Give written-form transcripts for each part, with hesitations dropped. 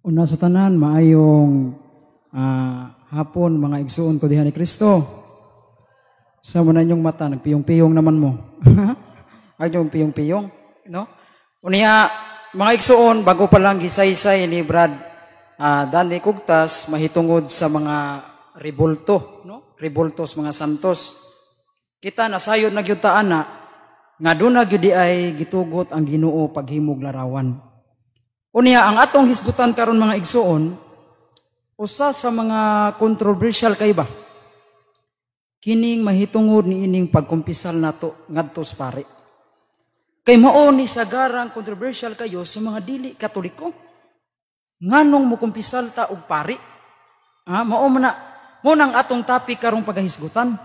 Una sa tanan, maayong hapon mga igsuon ko diha ni Kristo. Sa mo na inyong mata, nagpiyong-piyong naman mo. Ay yung piyong-piyong, no? Unya, mga igsuon, bago pa lang gisaysay ni Brad Danny Kugtas, mahitungod sa mga rebolto, no? Reboltos, mga santos. Kita nasayod na gyud ta ana, nga doon na gyud ay gitugot ang Ginoo paghimog larawan. Unya, ang atong hisgutan karon mga igsuon, usa sa mga controversial kay ba? Kining mahitungod ni ining pagkumpisal nato ngadto sa pari. Kay mao ni sagarang controversial kayo sa mga dili Katoliko. Nganong mo kumpisal ta og pari? Mao nang atong topic karong pagahisgutan.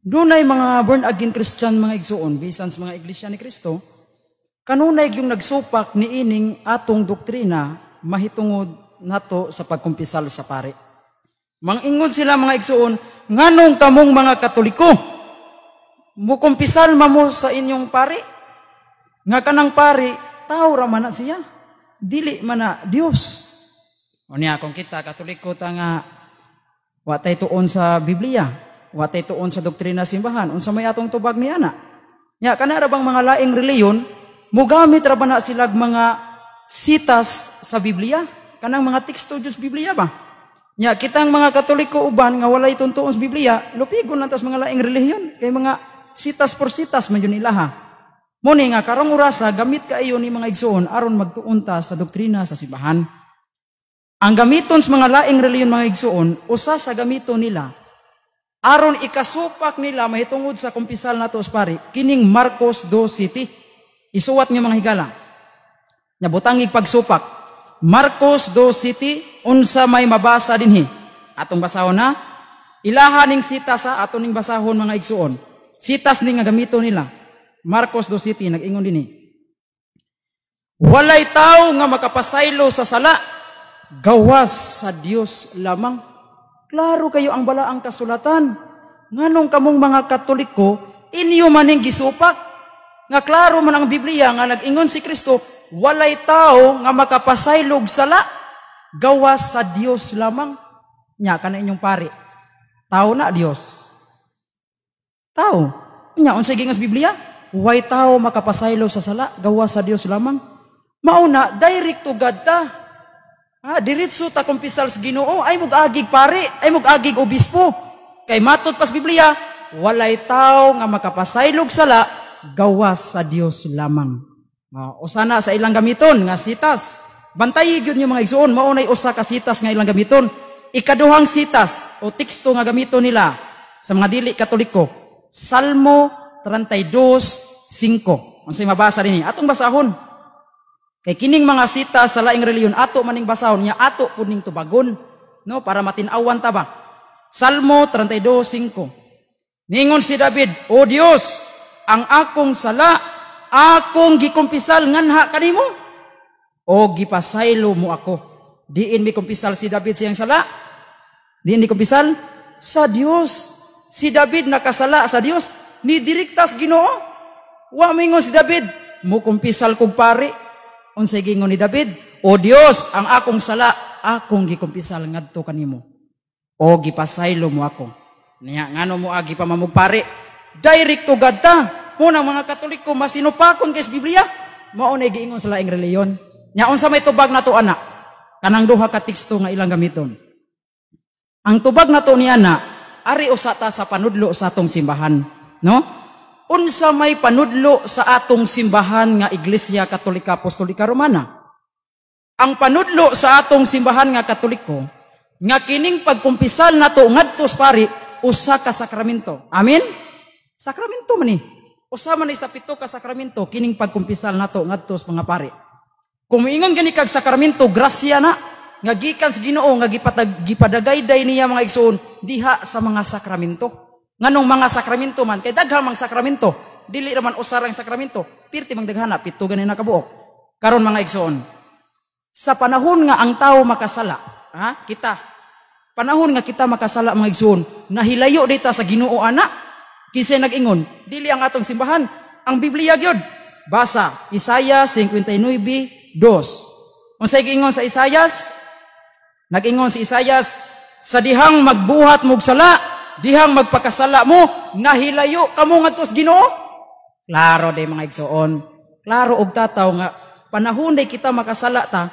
Dunay mga born again Christian mga igsuon bisan sa mga iglesia ni Kristo, kanunay yung nagsupak ni ining atong doktrina mahitungod nato sa pagkumpisal sa pari. Mangingon sila mga igsuon, nganong kamong mga Katoliko mukumpisal mamo sa inyong pari? Nga kanang pari, tao ra man na siya, dili man na Dios. Unya kung kita Katoliko ta nga watay tuon sa Biblia, watay tuon sa doktrina simbahan, unsa may atong tubag ni ana? Nya kana ra bang mga laing reliyon mugamit ra ba na silag mga sitas sa Biblia? Kanang mga teksto Diyos Biblia ba? Nya kitang mga Katoliko uban nga walay tuntuon sa Biblia, lupigon natas mga laing relihiyon kay mga sitas por sitas man yun ilaha. Muni nga karong orasa gamit kaayo ni mga igsoon aron magtuon ta sa doktrina sa simbahan. Ang gamiton sa mga laing relihiyon mga igsoon, usa sa gamiton nila aron ikasupak nila mahitungod sa kumpisal nato sa pari, kining Marcos 2:7. Isuwat nga mga higala. Nabutangig pagsupak. Marcos 2:7, unsa may mabasa dinhi. Atong basahon na. Ilaha ning sitas sa aton ning basahon mga igsuon. Sitas ning nga gamito nila. Marcos 2:7 nag-ingon dinhi. Walay tawo nga makapasaylo sa sala, gawas sa Dios lamang. Klaro kayo ang balaang kasulatan. Nganong kamong mga Katoliko inyo maning gisupak? Nga klaro man ang Biblia nga nag-ingon si Kristo, walay tao nga makapasaylog sala, gawas sa Dios lamang. Nya kana inyong pari. Tao na Dios. Tao. Nya unsay gingon sa Biblia? Way tao makapasaylog sa sala, gawas sa Dios lamang. Mauna direct to God ta. Diretso ta kumpisal sa Ginoo, ay mug-agig pari, ay mug-agig obispo. Kay matud pas Biblia, walay tao nga makapasaylog sala, gawas sa Dios lamang. Usa na sa ilang gamiton nga sitas. Bantayi gyud yung mga igsuon, mao nay usa ka sitas nga ilang gamiton. Ikaduhang sitas o teksto nga gamiton nila sa mga dili Katoliko, Salmo 32:5. Unsay mabasa dinhi? Atong basahon. Kay kining mga sitas sa laing reliyon ato maning basahon nya ato pud ning tubagon, no, para matin-awan ta ba. Salmo 32:5. Ningon si David, "O Dios, ang akong sala, akong gikumpisal nganha kanimo, o gipasaylo mo ako." Diin mi kumpisal si David siyang sala? Diin mi kumpisal sa Dios. Si David nakasala sa Dios, ni direktas Ginoo. Wa mingon si David, mo kumpisal kog pari. Unsay gingon ni David? "O Dios, ang akong sala, akong gikumpisal ngadto kanimo, o gipasaylo mo ako." Niya ngano mo agi pa mamugpari? Direct to God ta. Muna mga Katoliko masinupakon kay sa Biblia, mao na giingon sa laing reliyon. Nya unsa may tubag nato ana? Kanang duha ka teksto nga ilang gamiton. Ang tubag nato ni ana, ari usa ta sa panudlo sa atong simbahan, no? Unsa may panudlo sa atong simbahan nga Iglesia Katolika Apostolika Romana? Ang panudlo sa atong simbahan nga Katoliko nga kining pagkumpisal nato ngadto sa pari usa ka sakramento. Amen? Sakramento man ni. Usa man ni sa 7 ka sakramento kining pagkumpisal nato ngadto sa mga pari. Kung moingon gani kag sakramento, grasya na nga gikan sa Ginoo nga gipadagayday niya mga igsoon diha sa mga sakramento. Nganong mga sakramento man kay daghang mga sakramento, dili ra man usar ang sakramento, pirti mang daghana 7 gani na kabuok. Karon mga igsoon, sa panahon nga ang tao makasala, kita. Panahon nga kita makasala mga igsoon, nahilayo dita sa Ginoo ana. Kisay nag-ingon, dili ang atong simbahan, ang Biblia gyud. Basa Isaiah 59:2. Unsay giingon sa Isayas? Nag-ingon si Isayas, sa dihang magbuhat mog sala, dihang magpakasala mo, nahilayo kamo ngadto sa Ginoo. Klaro day mga igsoon. Klaro og tataw nga panahon day kita makasala ta,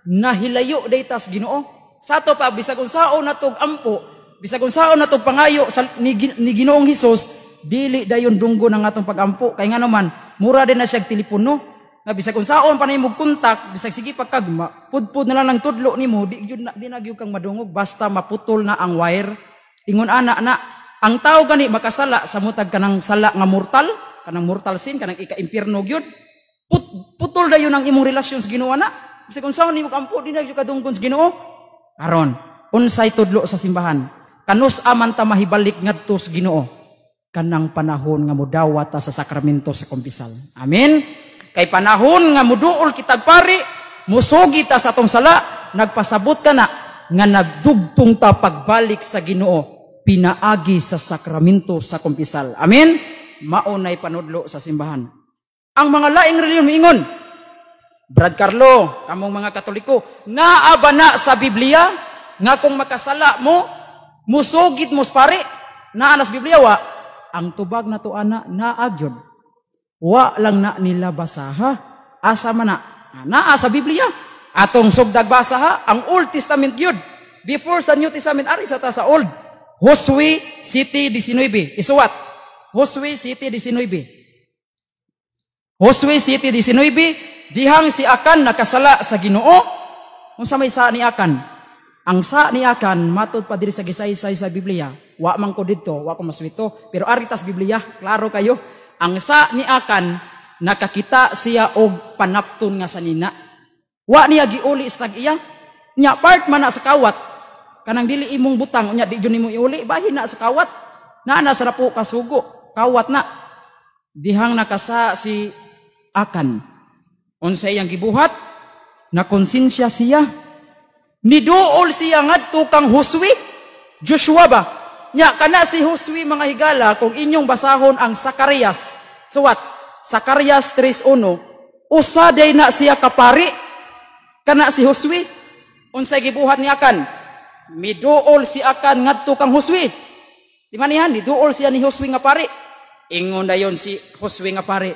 nahilayo day ta sa Ginoo. Sa ato pa bisag unsaon natog ampo, bisag unsaon natog pangayo ni Ginoong Hesus, dili dayon dunggo ng atong pagampo. Kay nga naman, mura din na siya telepono. Nga bisag unsaon pa nimo kontak, bisag sige pagkagma, pudpud na lang ng tudlo nimo, di na gyud kang madungog basta maputol na ang wire. Ingon ana na, ang tao gani makasala sa mutag kanang sala nga mortal, kanang mortal sin, kanang ika-impierno gyud. Putol dayon ang imong relasyon sa Ginoo na. Bisag unsaon nimo kampo, di na gyud kadunggon sa Ginoo. Aron, unsay tudlo sa simbahan? Kanus aman ta mahibalik ngadto sa Ginoo kanang panahon nga mudawat ta sa sakramento sa kumpisal. Amen. Kay panahon nga muduol kitag pari, musugi ta sa atong sala, nagpasabot ka na nga nagdugtong ta pagbalik sa Ginoo, pinaagi sa sakramento sa kumpisal. Amen. Maunay panudlo sa simbahan. Ang mga laing reliyon miingon, Brad Carlo, kamong mga Katoliko, naaba na sa Biblia nga kung makasala mo, musugid mo pare, naa sa Biblia wa, ang tubag na to ana naagyod. Wa lang na nila basaha. Asa man na? Naa sa Biblia. Atong sugdag basaha, ang Old Testament yun. Before sa New Testament, ari sa ta sa Old. Josue 7:19. Isuwat. Josue 7:19. Josue 7:19. Dihang si Akan nakasala sa Ginoo. Unsa may sa ni Akan? Ang sa ni Akan, matod pa diri sa gisaysay sa Biblia. Wa man ko dito, wa ko maswito. Pero ari tas Biblia, klaro kayo. Ang sa ni Akan, nakakita siya og panapton nga sanina. Wa niya giuli sa tag-iya. Nya part man na sa kawat. Kanang dili imong butang, nya di jud nimo iuli, bahin na sa kawat. Naa sa rapo kasugo, kawat na. Dihang nakasa si Akan. Unsay yang gibuhat? Na konsensya siya. Niduol siya ngadto kang Josue. Joshua ba? Nya kana si Josue mga higala kung inyong basahon ang Zacarias. Suwat, Zacarias 3:1. Usaday na siya kapari. Kana si Josue. Unsay gibuhat ni Akan? Miduol si Akan ngadto kang Josue. Di man yan, niduol siya ni Josue nga pari. Ingon dayon si Josue nga pari.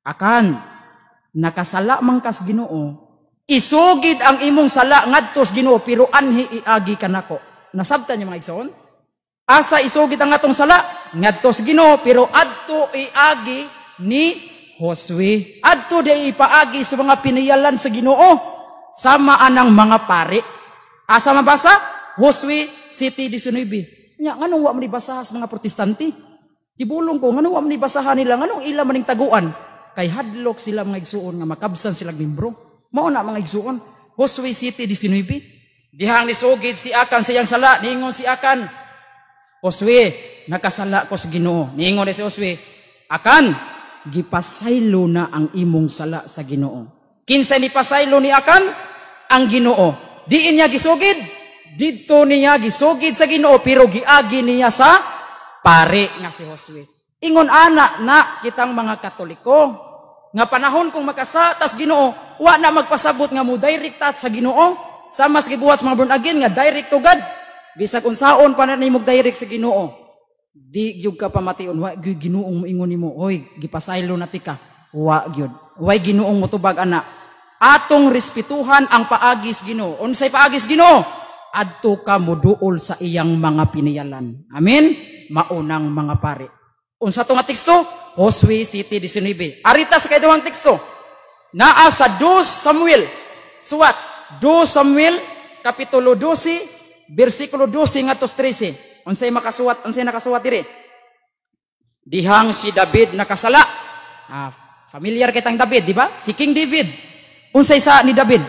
Akan, nakasala man kas Ginoo. Isugid ang imong sala ngadto sa Ginoo pero anhi iagi kanako. Nasabtan niyo mga igsoon? Asa isugid ang atong sala ngadto sa Ginoo pero adto iagi ni Josue. Adto di ipaagi sa mga piniyalan sa Ginoo sama anang mga pari. Asa mabasa? Josue 7:19. Nya nganong wa man ibasa sa mga protestante? Ibulong ko nganong wa man ibasahan nila nganong ila maning taguan? Kay hadlok sila mga igsuon nga makabsan sila membro. Mao na mga igsuon. Josue 7:19. Dihang nisugid si Akan sa iyang sala, niingon si Akan, Josue, nakasala ko sa Ginoo. Niingon si Josue, Akan, gipasaylo na ang imong sala sa Ginoo. Kinsa ni pasaylo ni Akan? Ang Ginoo. Diin niya gisugid, didto niya gisugid sa Ginoo pero giagi niya sa pare nga si Josue. Ingon ana na kitang mga Katoliko nga panahon kung makasatas Ginoo, wa na magpasabot nga mo direkta sa Ginoo. Sama sa gibuhat sa mga born again nga direct to God. Bisag unsaon pa na nimo direct sa Ginoo. Di gyud ka pamation, wa gyud Ginoong moingon nimo, oy, gipasaylo na tika. Wa gyud. Way Ginoong motubag ana. Atong respetuhan ang paagis Ginoo. Unsay paagis Ginoo? Adto ka moduol sa iyang mga piniyalan. Amen. Maunang mga pare. Unsa to nga teksto? Josue 7:19. Arita sa kayduhang teksto. Naa sa 2 Samuel. Suwat 2 Samuel kapitulo 12 bersikulo 12 ngadto 13. Unsay makasuwat, unsay nakasuwat diri? Dihang si David nakasala. Familiar kitang David, di ba? Si King David. Unsay sa ni David?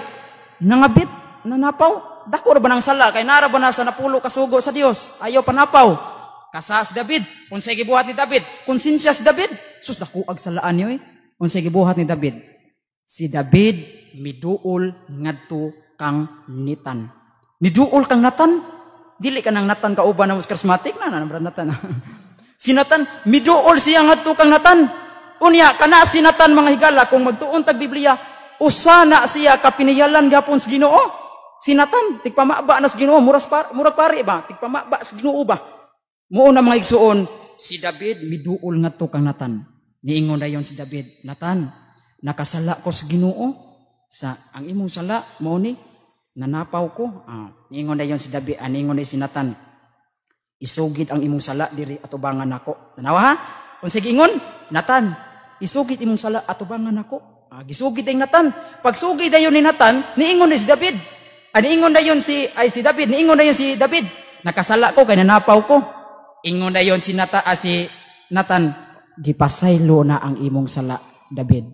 Nangabit, nanapaw. Dako ra ba nang sala kay nara ba na sa napulo kasugo sa Dios? Ayaw panapaw. Kasas David. Unsay gibuhat ni David? Konsensya si David. Sus dako ag salaan niyo eh. Unsay gibuhat ni David? Si David miduol ngadto kang Nitan. Niduol kang Natan? Dili ka nang Natan kauban na mas charismatic na Natan. Si Natan miduol siya ngadto kang Natan. Unya kana si Natan mga higala kung magtuon tag Biblia, usana siya kapiniyalan gapon sa Ginoo. Sinatan tigpamaba na sa Ginoo, murag pari ba? Tigpamaba sa Ginoo ba? Mao na mga igsuon, si David miduol ngadto kang Natan. Niingon dayon si David, Natan, nakasala ko sa Ginoo. Ang imong sala mao ni nanapaw ko. Niingon dayon si David, niingon day si Natan, isugid ang imong sala diri atubangan nako. Tanawa ha? Unsay giingon? Natan, isugid imong sala atubangan nako. Gisugid ang Natan. Pag sugid dayon ni Natan, niingon ni si David. Niingon dayon si David, niingon dayon si David, nakasala ko kay nanapaw ko. Ingon dayon si Natan, gipasaylo na ang imong sala, David.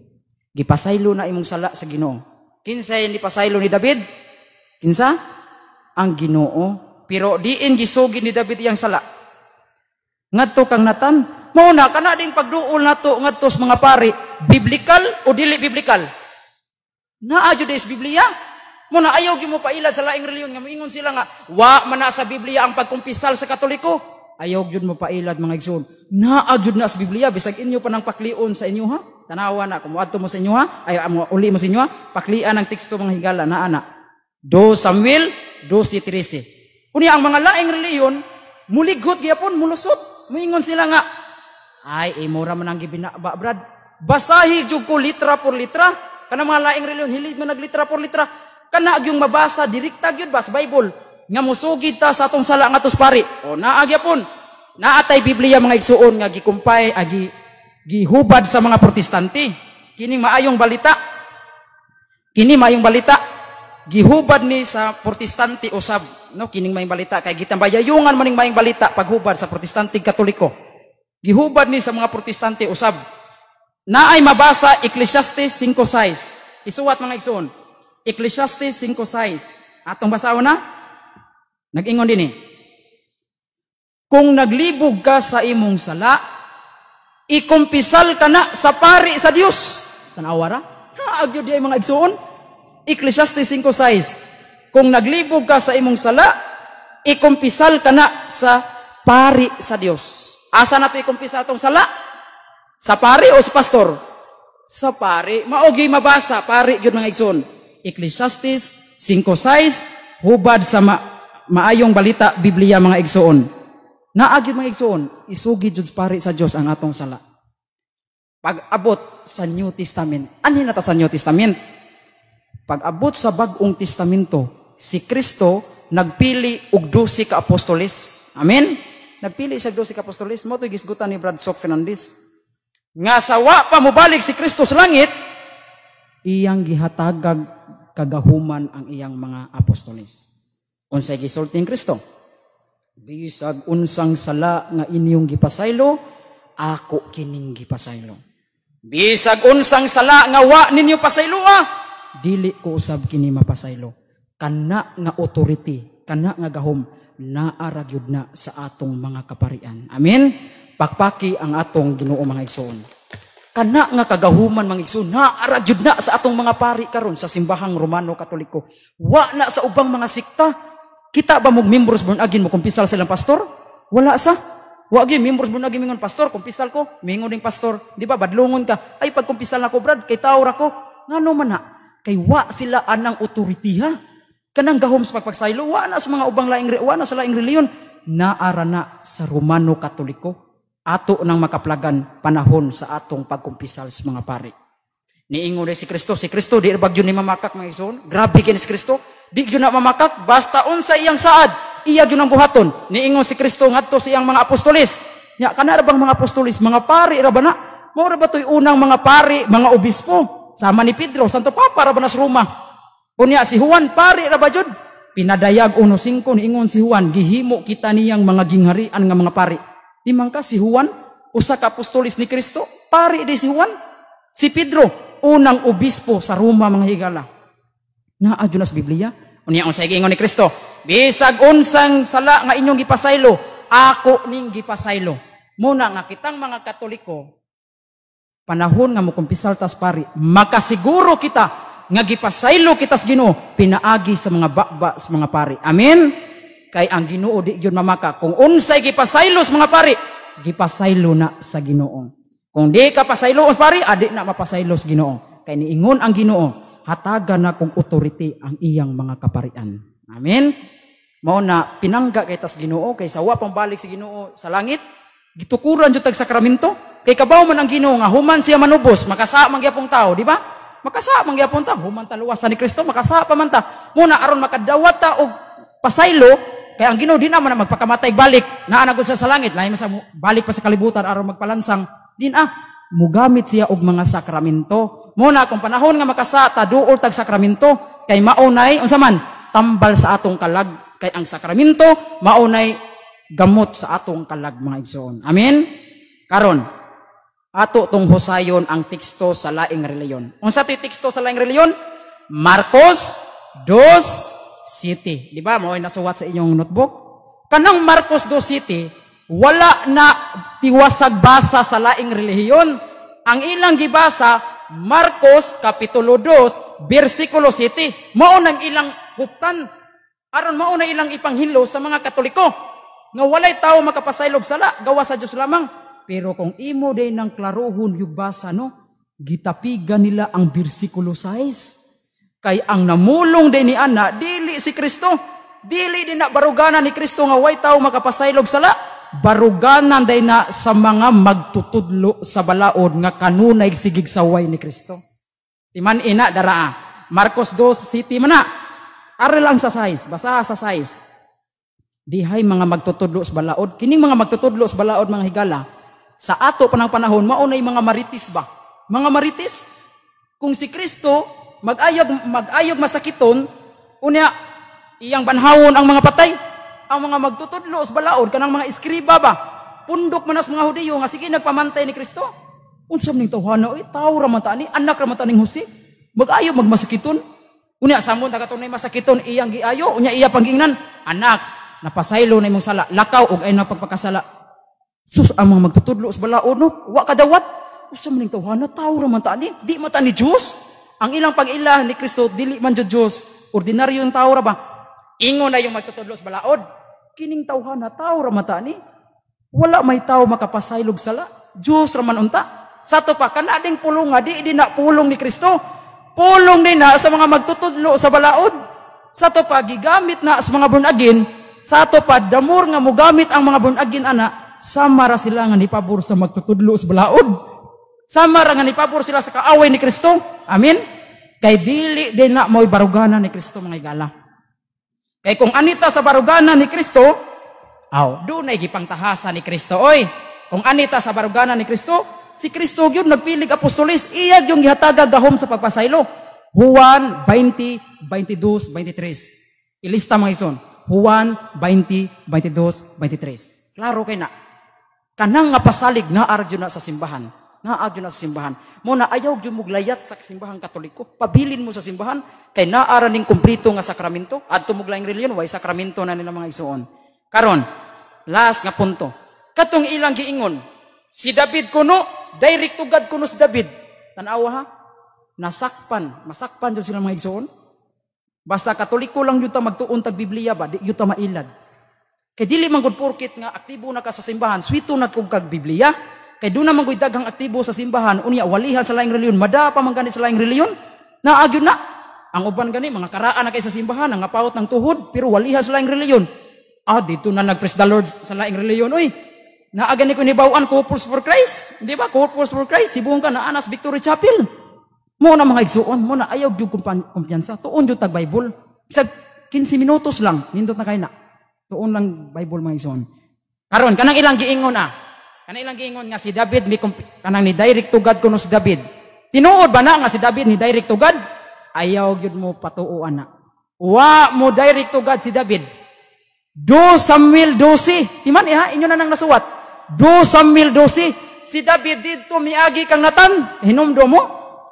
Gipasaylo na imong sala sa Ginoo. Kinsay ni pasaylo ni David? Kinsa? Ang Ginoo. Pero diin gisugid ni David iyang sala. Ngadto kang Natan, mao na kana ding pagduol nato ngadto sa mga pari, biblical o dili biblical? Naa jud is Biblia. Mo na ayaw gyud mo pailad sa laing reliyon nga moingon sila nga wa man na sa Biblia ang pagkumpisal sa Katoliko. Ayaw gyud mo pailad mga igsoon. Naa gyud na sa Biblia bisag inyo pa nang paklion sa inyo ha. Tanawa na kung adto mo sa inyo ha, ay uli mo sa inyo ha, paklian ang teksto mga higala naa na. 2 Samuel 12:13. Unya ang mga laing reliyon muligot gyapon mulusot. Moingon sila nga ay imura man ang gibinaba brad. Basahi jud ko litra por litra. Kana mga laing reliyon hilig man naglitra por litra. Kana gyung mabasa direkta gyud ba sa Bible nga musugid ta sa atong sala nga tos pari. O naa gyapon. Naatay Biblia mga igsuon nga gikumpay gihubad sa mga Protestante. Kining maayong balita. Kini maayong balita. Gihubad ni sa Protestante usab, no, kining maayong balita kay gitambayayungan maning maayong balita paghubad sa Protestante Katoliko. Gihubad ni sa mga Protestante usab. Naay mabasa Ecclesiastes 5:6. Isuwat mga igsoon. Ecclesiastes 5:6. Atong basahon na. Nag-ingon dinhi. Kung naglibog ka sa imong sala, ikumpisal ka na sa pari sa Dios. Tanawara? Agyo di ay mga igsoon. Ecclesiastes 5:6. Kung naglibog ka sa imong sala, ikumpisal ka na sa pari sa Dios. Asa na ito ikumpisal itong sala? Sa pari o sa pastor? Sa pari. Maogi mabasa, pari yun mga igsoon. Ecclesiastes 5:6, hubad sa maayong balita, Biblia mga igsoon. Naagyo mga igsoon, isugid jud pari sa Dios ang atong sala. Pag-abot sa New Testament, anhin na ta sa New Testament? Pag-abot sa Bagong Testamento, si Kristo nagpili og 12 ka apostoles. Amen? Nagpili siya 12 ka apostoles. Mo to gisgutan ni Brad Sok Fernandez. Nga sawa pa mobalik si Kristo sa langit, iyang gihatagag kagahuman ang iyang mga apostoles. Unsay gisulti ni Kristo? Bisag unsang sala nga inyong gipasaylo, ako kining gipasaylo. Bisag unsang sala nga wa ninyo pasaylo, dili ko usab kini mapasaylo. Kana nga authority, kana nga gahom, naaragyod na sa atong mga kaparian. Amen? Pakpaki ang atong Ginoo mga igsoon. Kana nga kagahuman mga igsoon, naaragyod na sa atong mga pari karon sa simbahang Romano Katoliko. Wa na sa ubang mga sikta. Kita ba mong members born again mo kumpisal silang pastor? Wala sa. Wa gyud members born again mingon pastor, kumpisal ko, mingon ding pastor. Di ba badlungon ka? Ay pag kumpisal nako brad, kay tawo ra ko. Ngano man na? Kay wa sila anang authority ha. Kanang gahom sa pagpagsaylo, wa na sa mga ubang laing wa na sa laing reliyon. Naara na sa Romano Katoliko. Ato nang makaplagan panahon sa atong pagkumpisal sa mga pari. Niingon si Kristo di bagyo ni mamakak mga igsoon. Grabe kini si Kristo. Di gyud na mamakak basta unsa iyang saad, iya gyud ang buhaton. Niingon si Kristo ngadto sa iyang mga apostoles. Nya kana ra bang mga apostoles, mga pari ra ba na? Mao ra ba toy unang mga pari, mga obispo? Sama ni Pedro, Santo Papa ra ba na sa Roma? Unya si Juan pari ra ba jud? Pinadayag 1:5 niingon si Juan, gihimo kita niyang mga gingharian nga mga pari. Di man ka si Juan, usa ka apostoles ni Kristo, pari di si Juan. Si Pedro, unang obispo sa Roma mga higala. Naadyo na sa Biblia. Unya unsay giingon ni Kristo? Bisag unsang sala nga inyong gipasaylo, ako ning gipasaylo. Muna nga kitang mga Katoliko, panahon nga mo kumpisal tas pari, makasiguro kita nga gipasaylo kita sa Ginoo pinaagi sa mga bakba sa mga pari. Amen. Kay ang Ginoo di gyud mamaka kung unsay gipasaylo sa mga pari, gipasaylo na sa Ginoo. Kung di ka pasaylo sa pari, adi na mapasaylo sa Ginoo. Kay niingon ang Ginoo, hatagan na kong authority ang iyang mga kaparian. Amen. Mao na pinangga kay tas Ginoo kay sawa pang balik si Ginoo sa langit, gitukuran jud tag sakramento. Kay kabaw man ang Ginoo nga human siya manubos, makasa man gyapong tao, di ba? Makasa man gyapon ta, human ta luwasan ni Kristo, makasa pa man ta. Muna aron makadawat ta og pasaylo, kay ang Ginoo di naman na magpakamatay balik, naa na gud sa langit, lahi sa balik pa sa kalibutan aron magpalansang. Din mugamit siya og mga sakramento. Muna kung panahon nga makasa ta duol tag sakramento, kay maunay unsa man tambal sa atong kalag, kay ang sakramento maunay gamot sa atong kalag mga igsoon. Amen. Karon ato tong husayon ang teksto sa laing reliyon. Unsa toy teksto sa laing reliyon? Marcos 2:7. Di ba? Mo'y nasuwat sa inyong notebook. Kanang Marcos 2:7, wala na tiwasag basa sa laing reliyon. Ang ilang gibasa Marcos kapitulo 2 bersikulo 7. Mao nang ilang huptan aron mao na ilang ipanghilo sa mga Katoliko nga walay tao makapasaylog sala gawa sa Dios lamang. Pero kung imo day nang klarohon yung basa, no, gitapigan nila ang bersikulo 6. Kay ang namulong din ni Ana, dili si Kristo. Dili din na baruganan ni Kristo nga way tao makapasaylog sala. Baruganan day na sa mga magtutudlo sa balaod nga kanunay sigig saway ni Kristo. Timan ina daraa. Marcos 2:7 man na. Ari lang sa 6, basa sa 6. Dihay mga magtutudlo sa balaod. Kining mga magtutudlo sa balaod mga higala. Sa ato panang panahon, maunay mga maritis ba? Mga maritis, kung si Kristo mag-ayog masakiton, unya iyang banhawon ang mga patay, ang mga magtutudlo sa balaod, kanang mga iskriba ba? Pundok manas mga Hudiyo, nga sige nagpamantay ni Kristo. Unsam ning tawhana, tao raman ni, anak raman ning Jose, mag-ayog magmasakiton. Unya, samon tagatunay masakiton, iyang giayo, unya iya panggingnan, anak, napasaylo na imong sala, lakaw, og ay napagpakasala. Sus, ang mga magtutudlo sa balaod, no? Wa kadawat. Usa man ning tawhana, tao raman ni, di mata ni Diyos. Ang ilang pag-ilah ni Kristo, dili man Diyos. Ordinaryo yung tao ra ba? Ingon na yung magtutudlo sa balaod. Kining tawhana, tao raman ni. Wala may tao makapasaylog sala. Diyos raman unta. Sato pa, kanading pulong nga, di na pulong ni Kristo. Pulong din na sa mga magtutudlo sa balaod. Sato pa, gigamit na sa mga born again. Sato pa, damor nga mo gamit ang mga born again, ana. Samara sila nga nipabor sa magtutudlo sa balaod. Samara nga nipabor sila sa kaaway ni Kristo. Amen? Kay dili din na mo'y baruganan ni Kristo mga igala. Kay kung anita sa baruganan ni Kristo, doon ay gipangtahasan ni Kristo. Oy, kung anita sa baruganan ni Kristo, si Kristo yun nagpilig apostolis, iyag yung gihataga gahom sa pagpasaylo. Juan 20:22-23. Ilista mga ison. Juan 20:22-23. Klaro kay na. Kanang nga pasalig na aragyo na sa simbahan. Naagyo na sa simbahan. Muna ayaw gyud muglayat sa simbahang Katoliko. Pabilin mo sa simbahan kay naara ning kumplito nga sakramento. Adto muglayng reliyon way sakramento na nila mga isuon. Karon, last nga punto. Katong ilang giingon, si David kuno, direct to God kuno si David. Tan-awa ha? Masakpan jud sila mga isuon. Basta Katoliko lang jud ta magtuon tag Biblia ba, di jud ta mailad. Kay dili man gud porket nga aktibo na ka sa simbahan, swito na kog kag Biblia. Kay doon naman gud daghang aktibo sa simbahan, unya walihan sa laing reliyon, madapa man gani sa laing reliyon. Naagyo na. Ang uban gani mga karaan na kay sa simbahan, ang ngapawot ng tuhod, pero walihan sa laing reliyon. Dito na nag-praise the Lord sa laing reliyon, oy. Naagani ko nibawaan Couples for Christ, di ba? Couples for Christ, sibong ka na anas Victory Chapel. Mo na mga igsuon, mo na ayaw jud kumpiyansa, tuon jud tag Bible. Isag 15 minutos lang, nindot na kay na. Tuon lang Bible mga igsuon. Karon kanang ilang giingon kanang ilang giingon nga si David kanang ni direct to God kuno si David. Tinuod ba na nga si David ni direct to God? Ayaw gyud mo patuoan na. Wa mo direct to God si David. 2 Samuel 12. Timan inyo na nang nasuwat. 2 Samuel 12. Si David didto miagi kang Natan. Hinumdo mo.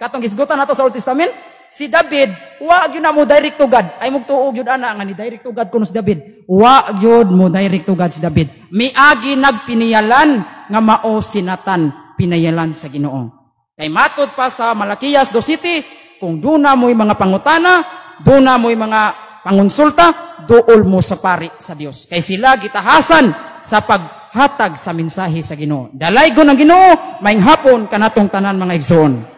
Katong gisgutan nato sa Old Testament. Si David, wa gyud na mo direct to God. Ay magtuog gyud ana nga ni direct to God kuno si David. Wa gyud mo direct to God si David. Miagi nagpiniyalan nga mao si Natan pinayalan sa Ginoo. Kay matod pa sa Malakias 2:7, kung duna mo'y mga pangutana, duna mo'y mga pangonsulta, duol mo sa pari sa Dios. Kay sila gitahasan sa paghatag sa mensahe sa Ginoo. Dalaygon ang Ginoo, maayong hapon kanatong tanan mga igsoon.